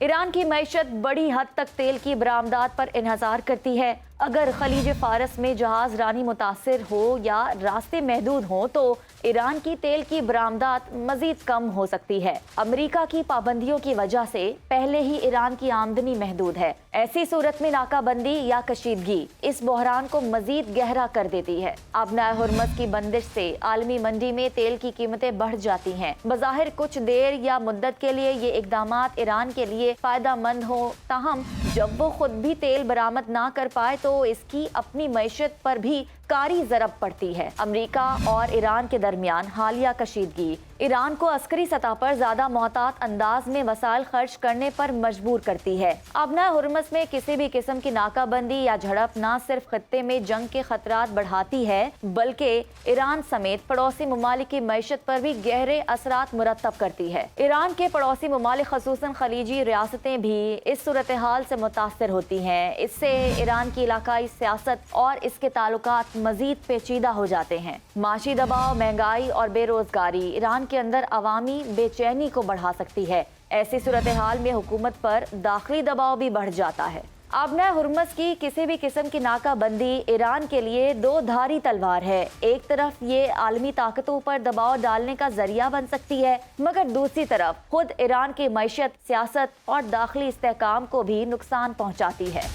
Iran की मईशत बड़ी हद तक तेल की बरामदात पर इन्हसार करती है। अगर खलीज फारस में जहाज रानी मुतासिर हो या रास्ते महदूद हो तो ईरान की तेल की बरामदात मजीद कम हो सकती है। अमेरिका की पाबंदियों की वजह से पहले ही ईरान की आमदनी महदूद है। ऐसी सूरत में नाकाबंदी या कशीदगी इस बहरान को मजीद गहरा कर देती है। अबनाए हुर्मुज़ की बंदिश से आलमी मंडी में तेल की कीमतें बढ़ जाती हैं। बज़ाहिर कुछ देर या मुद्दत के लिए ये इक़दामात ईरान के लिए फायदा मंद हो, ताहम जब वो खुद भी तेल बरामद ना कर पाए तो इसकी अपनी मईशत पर भी कारी ज़रब पड़ती है। अमेरिका और ईरान के दरमियान हालिया कशीदगी ईरान को अस्करी सतह पर ज्यादा मोहतात अंदाज में वसाइल खर्च करने पर मजबूर करती है। अबनाए हुर्मुज़ में किसी भी किस्म की नाकाबंदी या झड़प न सिर्फ खत्ते में जंग के खतरात बढ़ाती है बल्कि ईरान समेत पड़ोसी ममालिक की मईशत पर भी गहरे असरात मुरतब करती है। ईरान के पड़ोसी ममालिक खसूसन खलीजी रियासतें भी इस सूरत हाल से मुतासर होती हैं। इससे ईरान की इलाकाई सियासत और इसके ताल्लुकात मजीद पेचीदा हो जाते हैं। माशी दबाव, महंगाई और बेरोजगारी ईरान के अंदर अवामी बेचैनी को बढ़ा सकती है। ऐसी सूरत हाल में हुकूमत पर दाखिली दबाव भी बढ़ जाता है। अबनाए हुर्मुज़ की किसी भी किस्म की नाकाबंदी ईरान के लिए दो धारी तलवार है। एक तरफ ये आलमी ताकतों पर दबाव डालने का जरिया बन सकती है, मगर दूसरी तरफ खुद ईरान की मईशत, सियासत और दाखिली इस्तेहकाम को भी नुकसान पहुँचाती है।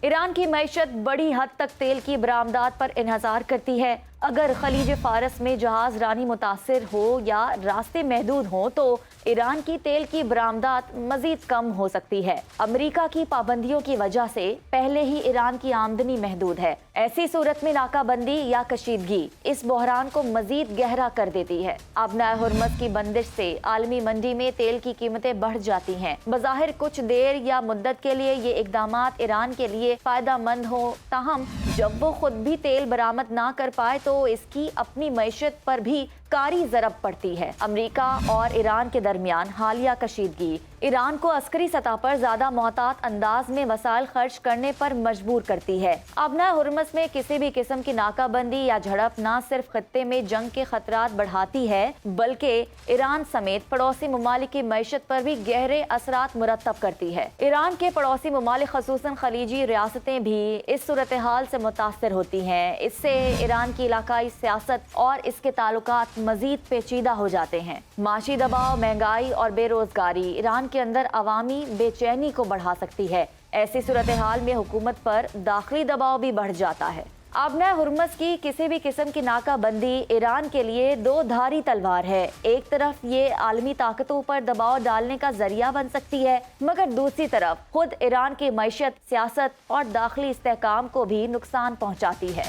ईरान की मईशत बड़ी हद तक तेल की बरामदात पर इन्हसार करती है। अगर खलीज फारस में जहाज रानी मुतासिर हो या रास्ते महदूद हो तो ईरान की तेल की बरामदात मजीद कम हो सकती है। अमेरिका की पाबंदियों की वजह से पहले ही ईरान की आमदनी महदूद है। ऐसी सूरत में नाकाबंदी या कशीदगी इस बहरान को मजीद गहरा कर देती है। अबनाए हुर्मुज़ की बंदिश से आलमी मंडी में तेल की कीमतें बढ़ जाती हैं। बज़ाहिर कुछ देर या मुद्दत के लिए ये इक़दामात ईरान के लिए फायदा मंद हो, ताहम जब वो खुद भी तेल बरामद ना कर पाए तो इसकी अपनी मईशत पर भी कारी ज़रब पड़ती है। अमेरिका और ईरान के दरमियान हालिया कशीदगी ईरान को अस्करी सतह पर ज्यादा मोहतात अंदाज में वसाइल खर्च करने पर मजबूर करती है। अबनाए हुर्मुज़ में किसी भी किस्म की नाकाबंदी या झड़प न सिर्फ खत्ते में जंग के खतरात बढ़ाती है बल्कि ईरान समेत पड़ोसी ममालिक की मईशत पर भी गहरे असरात मुरतब करती है। ईरान के पड़ोसी ममालिक खसूसन खलीजी रियासतें भी इस सूरत हाल से मुतासर होती हैं। इससे ईरान की इलाकाई सियासत और इसके ताल्लुकात मजीद पेचीदा हो जाते हैं। माशी दबाव, महंगाई और बेरोजगारी ईरान के अंदर अवामी बेचैनी को बढ़ा सकती है। ऐसी सूरत हाल में हुकूमत पर दाखिली दबाव भी बढ़ जाता है। अबनाए हुर्मुज़ की किसी भी किस्म की नाकाबंदी ईरान के लिए दो धारी तलवार है। एक तरफ ये आलमी ताकतों पर दबाव डालने का जरिया बन सकती है, मगर दूसरी तरफ खुद ईरान की मईशत, सियासत और दाखिली इस्तेहकाम को भी नुकसान पहुँचाती है।